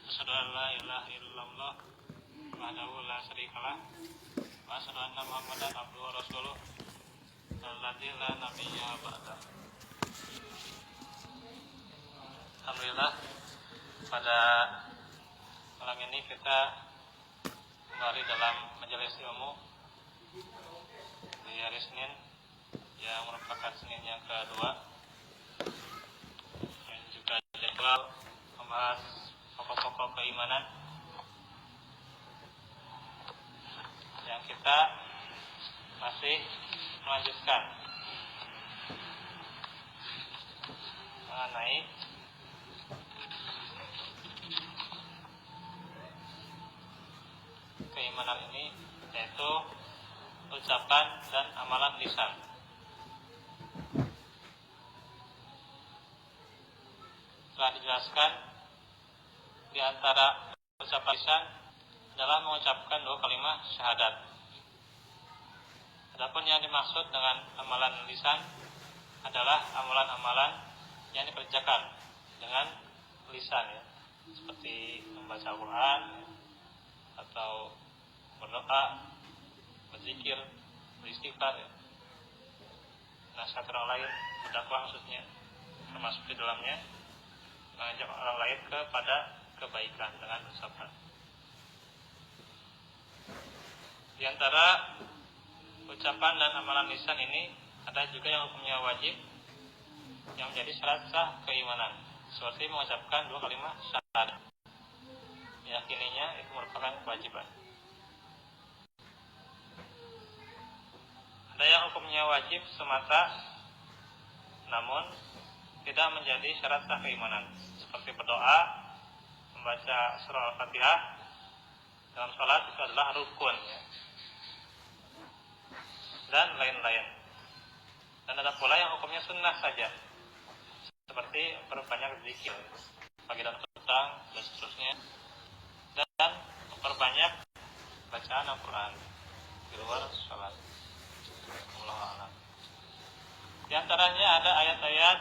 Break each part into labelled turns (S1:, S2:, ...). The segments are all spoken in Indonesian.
S1: Asyhadu an la ilaha illallah wahdahu la syarikalah wa asyhadu anna Muhammadan abduhu wa rasuluh alladzi la nabiyya ba'dah. Alhamdulillah, pada malam ini kita kembali dalam majelis ilmu di hari Senin yang merupakan Senin yang kedua, yang juga jadwal membahas pokok-pokok keimanan yang kita masih melanjutkan mengenai keimanan ini, yaitu ucapan dan amalan lisan. Telah dijelaskan di antara ucapan lisan adalah mengucapkan dua kalimat syahadat. Adapun yang dimaksud dengan amalan lisan adalah amalan-amalan yang dikerjakan dengan lisan, ya, seperti membaca Al-Quran, atau berdoa, berzikir, beristighfar, ya, nasihat orang lain, berdakwah maksudnya, termasuk di dalamnya mengajak orang lain kepada kebaikan dengan ucapan. Di antara ucapan dan amalan lisan ini ada juga yang hukumnya wajib, yang menjadi syarat sah keimanan, seperti mengucapkan dua kalimat syahadat. Meyakininya itu merupakan kewajiban. Ada yang hukumnya wajib semata, namun tidak menjadi syarat sah keimanan, seperti berdoa, membaca surah Al-Fatihah dalam sholat itu adalah rukun, ya, dan lain-lain. Dan ada pula yang hukumnya sunnah saja, seperti perbanyak zikir pagi dan petang dan seterusnya, dan memperbanyak bacaan Al-Quran di luar sholat. Wallahu a'lam. Di antaranya ada ayat-ayat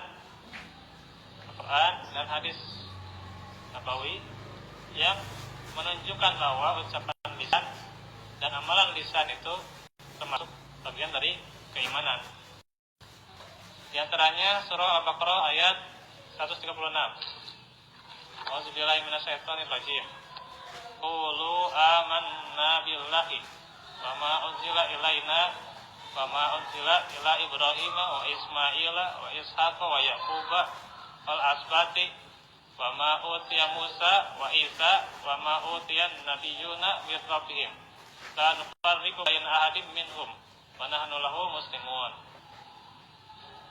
S1: Al-Quran dan hadis Nabawi yang menunjukkan bahwa ucapan lisan dan amalan lisan itu termasuk bagian dari keimanan. Di antaranya surah Al-Baqarah ayat 136. A'udzubillahi minasyaitonir rajim. Qulu amanna billahi wa ma unzila ilaina wa ma unzila ila Ibrahim wa Ismaila wa Ishaqa wa Yaquba wal asbati wa ma utiya Musa wa Isa wa ma utiyan nabiyyuna min rabbihim la nufarriqu baina ahadin minhum wa nahnu lahu muslimun.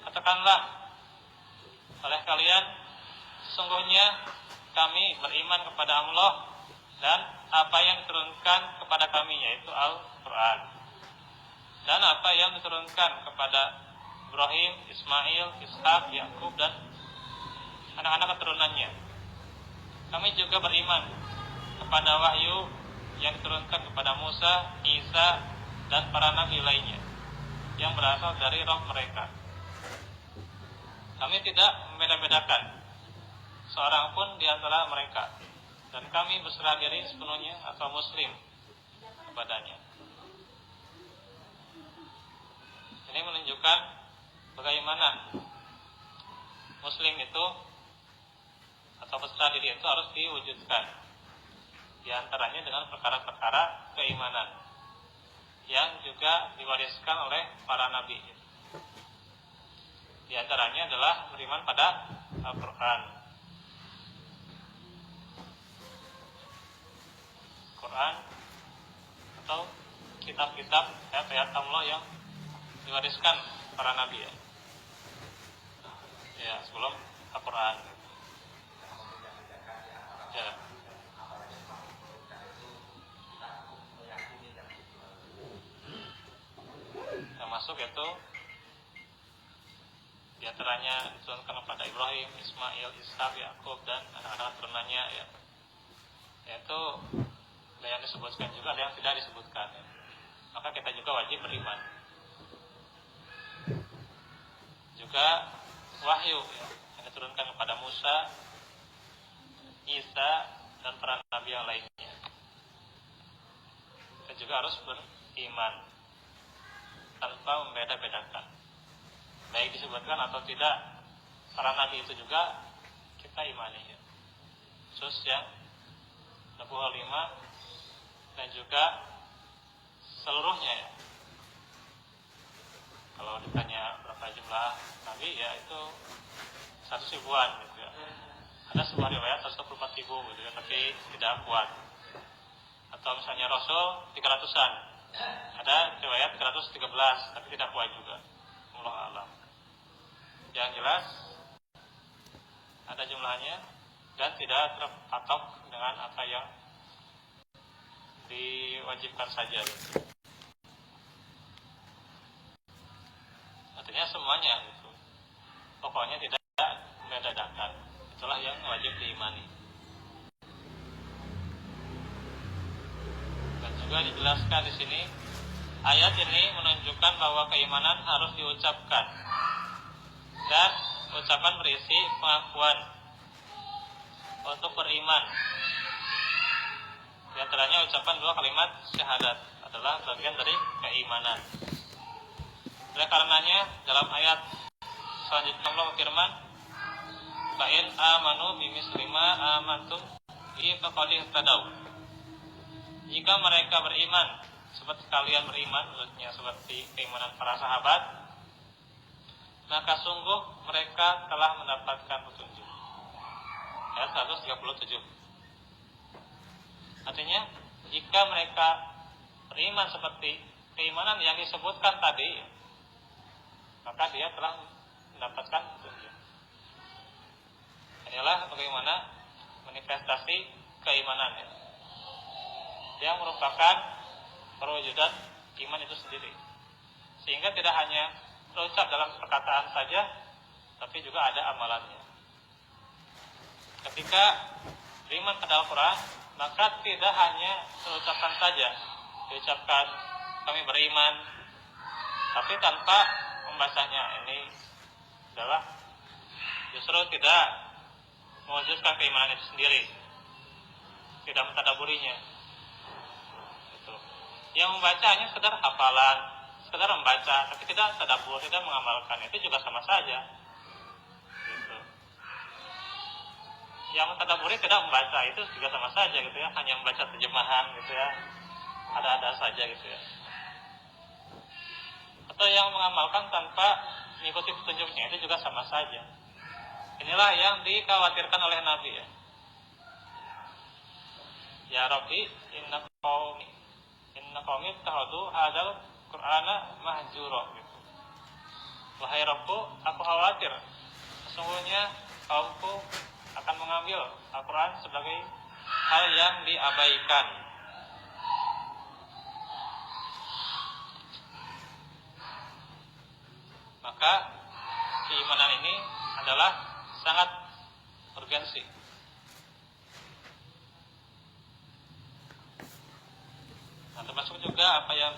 S1: Katakanlah oleh kalian, sesungguhnya kami beriman kepada Allah dan apa yang diturunkan kepada kami, yaitu Al-Quran, dan apa yang diturunkan kepada Ibrahim, Ismail, Ishak, Yakub, dan anak-anak keturunannya. Kami juga beriman kepada wahyu yang diturunkan kepada Musa, Isa, dan para nabi lainnya yang berasal dari Rabb mereka. Kami tidak membeda-bedakan seorang pun di antara mereka, dan kami berserah diri sepenuhnya atau muslim kepadanya. Ini menunjukkan bagaimana muslim itu atau berserah diri itu harus diwujudkan, di antaranya dengan perkara-perkara keimanan yang juga diwariskan oleh para nabi. Di antaranya adalah beriman pada Al-Quran. Quran atau kitab-kitab ayat-ayat Allah yang diwariskan para nabi, ya, ya, sebelum Al-Quran, ya. Termasuk itu di antaranya diturunkan kepada Ibrahim, Ismail, Ishak, Yakub, dan anak-anak turunannya, ya, yaitu ada yang disebutkan juga, ada yang tidak disebutkan, ya. Maka kita juga wajib beriman. Juga wahyu, ya, yang diturunkan kepada Musa, Isa, dan para nabi yang lainnya. Kita juga harus beriman tanpa membeda-bedakan, baik disebutkan atau tidak para nabi itu juga kita imani ya. Khusus yang Nubuwah 5 dan juga seluruhnya ya. Kalau ditanya berapa jumlah nabi ya itu 100.000-an gitu ya. Ada sebuah riwayat 124.000 gitu ya, tapi tidak kuat. Atau misalnya Rasul 300-an. Ada riwayat 313 tapi tidak kuat juga. Wallahu a'lam. Yang jelas ada jumlahnya dan tidak terpatok dengan apa yang diwajibkan saja gitu. Artinya semuanya gitu. Pokoknya tidak membedakan. Itulah yang wajib diimani. Dan juga dijelaskan di sini, ayat ini menunjukkan bahwa keimanan harus diucapkan. Dan ucapan berisi pengakuan untuk beriman. Di antaranya ucapan 2 kalimat syahadat adalah bagian dari keimanan. Oleh karenanya dalam ayat selanjutnya Allah berfirman, "Fa'in amanu bimisli ma amantum bihi faqad ihtadaw." Jika mereka beriman seperti kalian beriman, maksudnya seperti keimanan para sahabat, maka sungguh mereka telah mendapatkan petunjuk. Ayat 137. Artinya, jika mereka beriman seperti keimanan yang disebutkan tadi, maka dia telah mendapatkan petunjuk. Inilah bagaimana manifestasi keimanan ya, yang merupakan perwujudan iman itu sendiri. Sehingga tidak hanya terucap dalam perkataan saja, tapi juga ada amalannya. Ketika beriman pada Al-Quran, maka tidak hanya terucapkan saja, diucapkan kami beriman, tapi tanpa membacanya. Ini adalah justru tidak mewujudkan keimanan itu sendiri, tidak mentadaburinya. Itu. Yang membaca hanya sekedar hafalan, sekedar membaca, tapi tidak tadabur, tidak mengamalkan, itu juga sama saja. Gitu. Yang mentadaburi tidak membaca, itu juga sama saja gitu ya, hanya membaca terjemahan gitu ya, ada-ada saja gitu ya. Atau yang mengamalkan tanpa mengikuti petunjuknya, itu juga sama saja. Inilah yang dikhawatirkan oleh Nabi ya. Ya Rabbi, inna qaumi tahadu hadzal Qur'ana mahjura gitu. Wahai Rabbku, aku khawatir sesungguhnya kaumku akan mengambil Al-Quran sebagai hal yang diabaikan. Maka keimanan ini adalah sangat urgensi. Nah, termasuk juga apa yang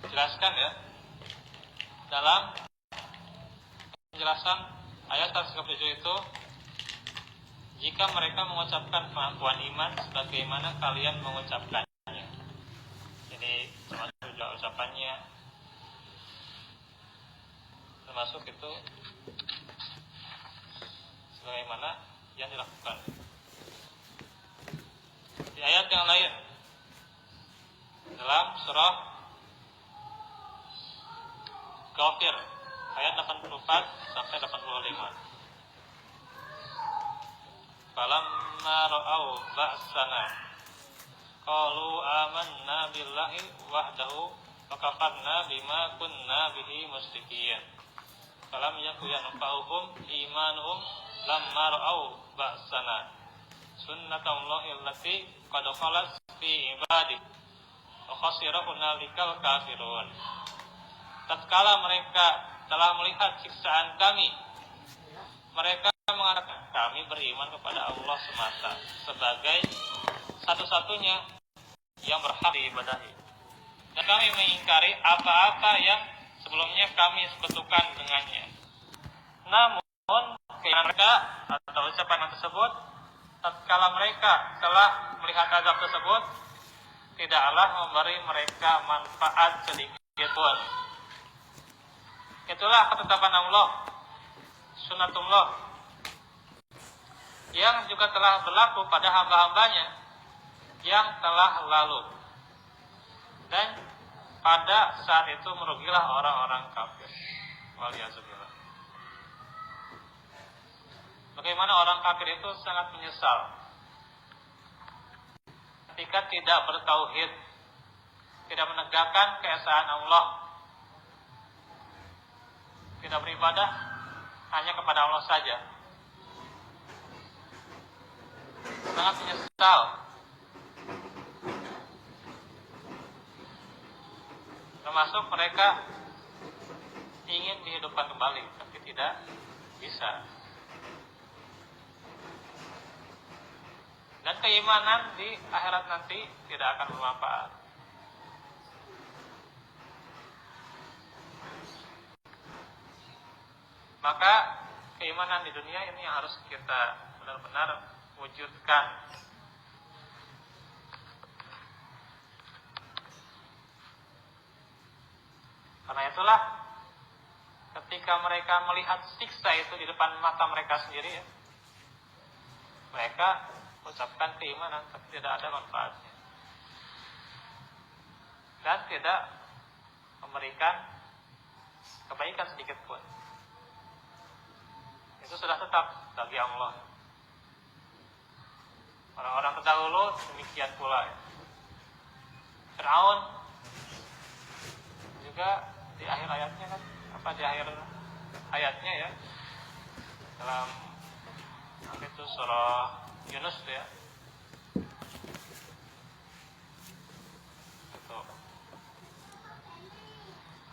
S1: dijelaskan ya dalam penjelasan ayat 137 itu, jika mereka mengucapkan pengakuan iman sebagaimana kalian mengucapkannya. Jadi termasuk juga ucapannya, termasuk itu sebagaimana yang dilakukan. Di ayat yang lain dalam surah Ghafir ayat 84 sampai 85. Falamma ra'au ba'sana qalu amanna billahi wahdahu wa kafarna bima kunna bihi musyrikin. Falam yakun yanfa'uhum imanuhum lamma ra'au ba'sana. Sunnatullahi allati qad khalat fi ibadi wa khasira hunalikal kafirun. Tatkala mereka telah melihat siksaan kami, mereka mengatakan kami beriman kepada Allah semata sebagai satu-satunya yang berhak diibadahi, dan kami mengingkari apa-apa yang sebelumnya kami sekutukan dengannya. Namun keyakinan mereka atau ucapan tersebut, tatkala mereka telah melihat azab tersebut, tidaklah memberi mereka manfaat sedikit pun. Itulah ketetapan Allah, sunnatullah, yang juga telah berlaku pada hamba-hambanya yang telah lalu. Dan pada saat itu merugilah orang-orang kafir. Waliyahzubillah. Bagaimana orang kafir itu sangat menyesal ketika tidak bertauhid, tidak menegakkan keesaan Allah, tidak beribadah hanya kepada Allah saja. Sangat menyesal. Termasuk mereka ingin dihidupkan kembali, tapi tidak bisa. Dan keimanan di akhirat nanti tidak akan bermanfaat. Maka keimanan di dunia ini yang harus kita benar-benar wujudkan. Karena itulah ketika mereka melihat siksa itu di depan mata mereka sendiri, ya, mereka ucapkan keimanan tapi tidak ada manfaatnya dan tidak memberikan kebaikan sedikit pun. Itu sudah tetap bagi Allah. Orang-orang terdahulu demikian pula, ya. Fir'aun juga di akhir ayatnya kan, di akhir ayatnya, ya, dalam itu surah Yunus, ya, itu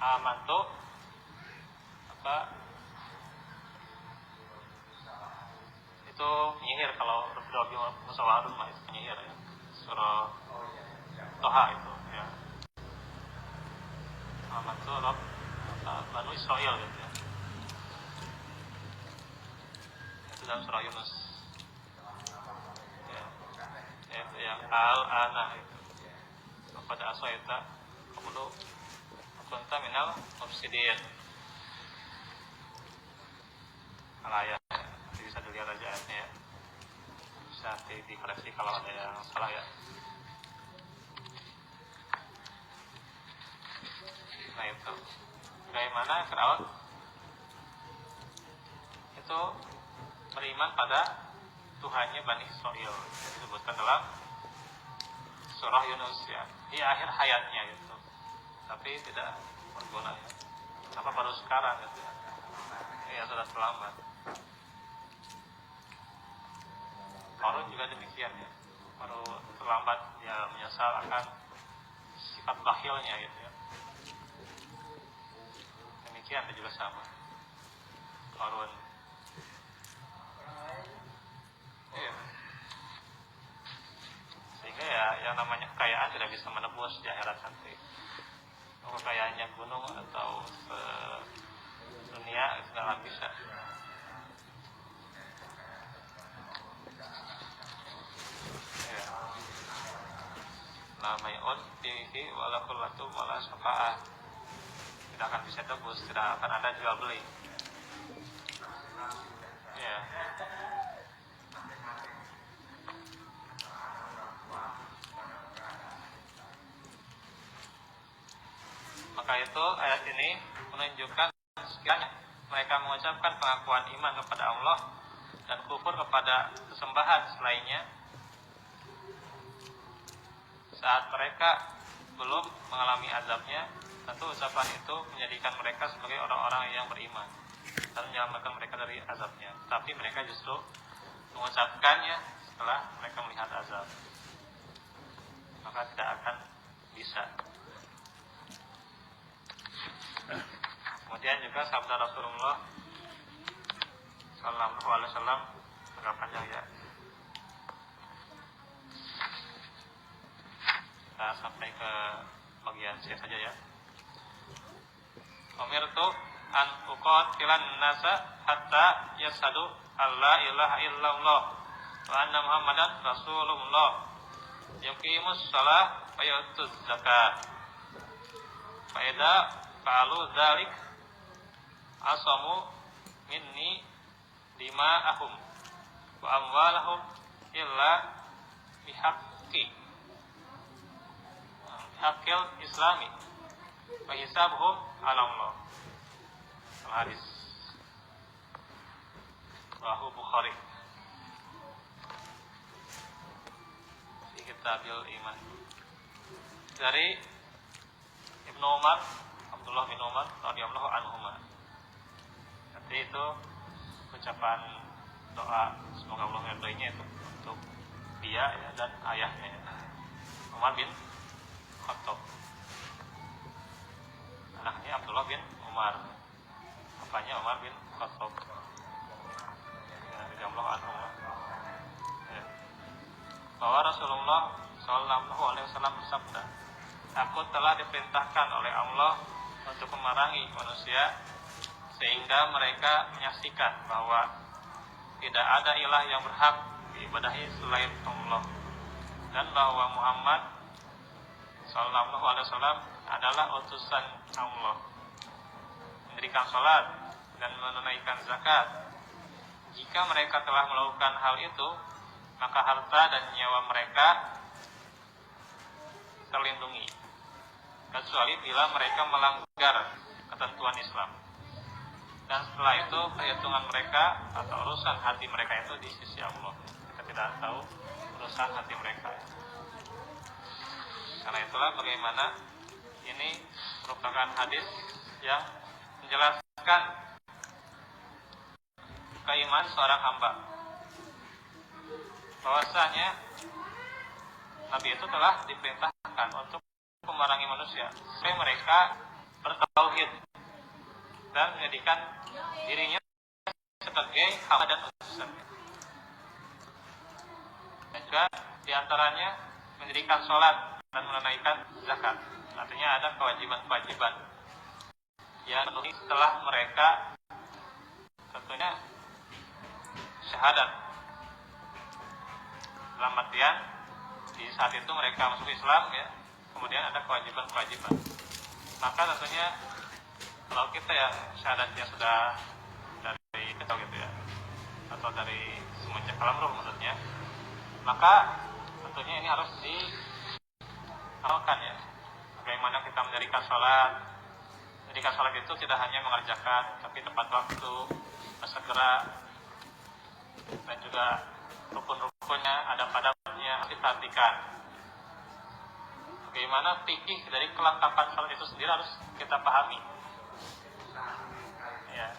S1: amantu itu penyihir. Kalau Rabbi Musawarun mah itu penyihir, ya, surah Toha itu, ya, amantu Rabb Banu Israel, gitu, ya. Itu dalam surah Yunus, itu yang al-ana itu. Pada asoita kemudian kunta minal mufsidin. Al-ayat, nanti bisa dilihat aja ayatnya, ya. Bisa dikoreksi kalau ada yang salah, ya. Nah itu bagaimana Fir'aun itu beriman pada Tuhannya Bani Israel, disebutkan dalam surah Yunus, ya, di akhir hayatnya gitu, tapi tidak berguna, ya. Kenapa baru sekarang, gitu, ya? Ya sudah terlambat. Qarun juga demikian, ya, baru terlambat dia menyesal akan sifat bakhilnya, gitu, ya. Demikian juga sama Qarun. Iya. Sehingga, ya, yang namanya kekayaan tidak bisa menebus di akhirat nanti. Kekayaannya gunung atau dunia itu tidak akan bisa. Ya. Namayun fihi wala qullatu wala syafa'ah. Tidak akan bisa tebus, tidak akan ada jual beli. Ya. Maka itu ayat ini menunjukkan sekiranya mereka mengucapkan pengakuan iman kepada Allah dan kufur kepada kesembahan selainnya, saat mereka belum mengalami azabnya, tentu ucapan itu menjadikan mereka sebagai orang-orang yang beriman dan menyelamatkan mereka dari azabnya. Tapi mereka justru mengucapkannya setelah mereka melihat azab, maka tidak akan bisa. Kemudian juga sabda Rasulullah Sallallahu Alaihi Wasallam agak panjang, ya. Kita sampai ke bagian C saja, ya. Umirtu an uqatilan nasa hatta yashhadu alla ilaha illallah wa anna muhammadan rasulullah yuqimus shalah wa yutuz zakat fa idza fa'alu dzalik asamu minni dima'ahum wa amwalahum illa bihaqqi hakil islami wa hisabuhum ala Allah. Hadis rawahu Bukhari fi Kitabil Iman. Dari Ibnu Umar, Abdullah bin Umar radhiyallahu anhuma. Nanti itu ucapan doa semoga Allah meridainya itu untuk dia ya, dan ayahnya Umar bin Khattab. Anaknya Abdullah bin Umar, bapaknya Umar bin Khattab. Radhiyallahu anhu. Ya. Bahwa Rasulullah sallallahu alaihi wasallam bersabda, "Aku telah diperintahkan oleh Allah untuk memerangi manusia sehingga mereka menyaksikan bahwa tidak ada ilah yang berhak diibadahi selain Allah dan bahwa Muhammad sallallahu alaihi wasallam adalah utusan Allah, mendirikan salat dan menunaikan zakat. Jika mereka telah melakukan hal itu, maka harta dan nyawa mereka terlindungi, kecuali bila mereka melanggar ketentuan Islam. Dan setelah itu perhitungan mereka atau urusan hati mereka itu di sisi Allah. Kita tidak tahu urusan hati mereka. Karena itulah bagaimana ini merupakan hadis yang menjelaskan keimanan seorang hamba, bahwasanya Nabi itu telah diperintahkan untuk memerangi manusia supaya mereka bertauhid dan menjadikan dirinya sebagai hamba dan utusan. Dan juga diantaranya mendirikan sholat dan menunaikan zakat. Artinya ada kewajiban-kewajiban yang penuhi setelah mereka tentunya syahadat. Dalam artian di saat itu mereka masuk Islam ya, kemudian ada kewajiban-kewajiban. Maka tentunya kalau kita yang syahadatnya sudah dari kecil gitu ya, atau dari semenjak alam ruh maksudnya, maka tentunya ini harus diamalkan ya. Bagaimana kita mendirikan sholat. Mendirikan sholat itu tidak hanya mengerjakan, tapi tepat waktu, segera, dan juga rukun-rukunnya, adab-adabnya harus diperhatikan. Bagaimana fikih dari kelengkapan sholat itu sendiri harus kita pahami. Ya.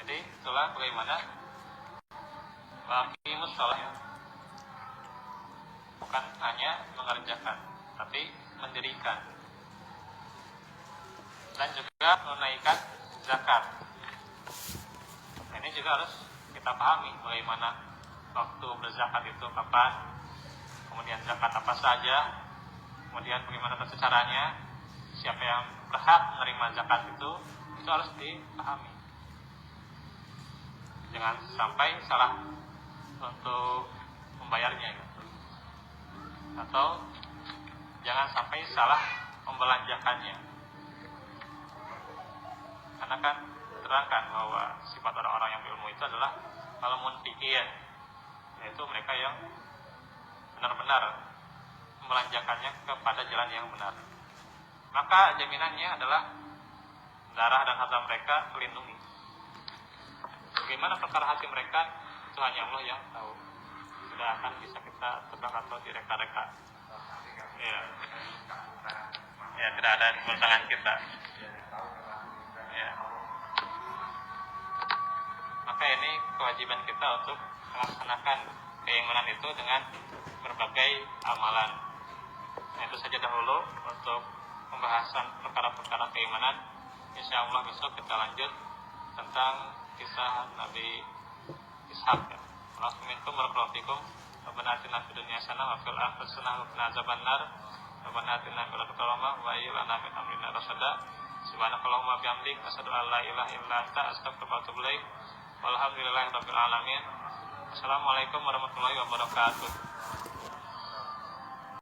S1: Jadi itulah bagaimana waqimus shalah, bukan hanya mengerjakan, tapi mendirikan dan juga menunaikan zakat. Ini juga harus kita pahami bagaimana waktu berzakat itu kapan, kemudian zakat apa saja, kemudian bagaimana tata caranya, siapa yang berhak menerima zakat itu harus dipahami. Jangan sampai salah untuk membayarnya gitu. Atau jangan sampai salah membelanjakannya. Karena kan terangkan bahwa sifat orang-orang yang berilmu itu adalah alamun fikih, yaitu mereka yang benar-benar membelanjakannya kepada jalan yang benar. Maka jaminannya adalah darah dan harta mereka terlindungi. Bagaimana perkara hati mereka itu hanya Allah yang tahu. Tidak akan bisa kita tebak atau direka-reka. Ya. Ya, tidak ada di tangan kita. Ya. Maka ini kewajiban kita untuk melaksanakan keimanan itu dengan berbagai amalan. Nah, itu saja dahulu untuk pembahasan perkara-perkara keimanan. Insya Allah besok kita lanjut tentang kisah Nabi Ishaq ya. Allahumma minkum barakallahu fikum. Rabbana atina fid dunya hasanah wa fil akhirati hasanah wa qina adzabannar. Rabbana atina fil akhirati hasanah wa lana min amrina rasyada. Subhanakallahumma bihamdik asyhadu an la ilaha illa anta astaghfiruka wa atubu ilaik. Walhamdulillahirabbil alamin. Assalamualaikum warahmatullahi wabarakatuh.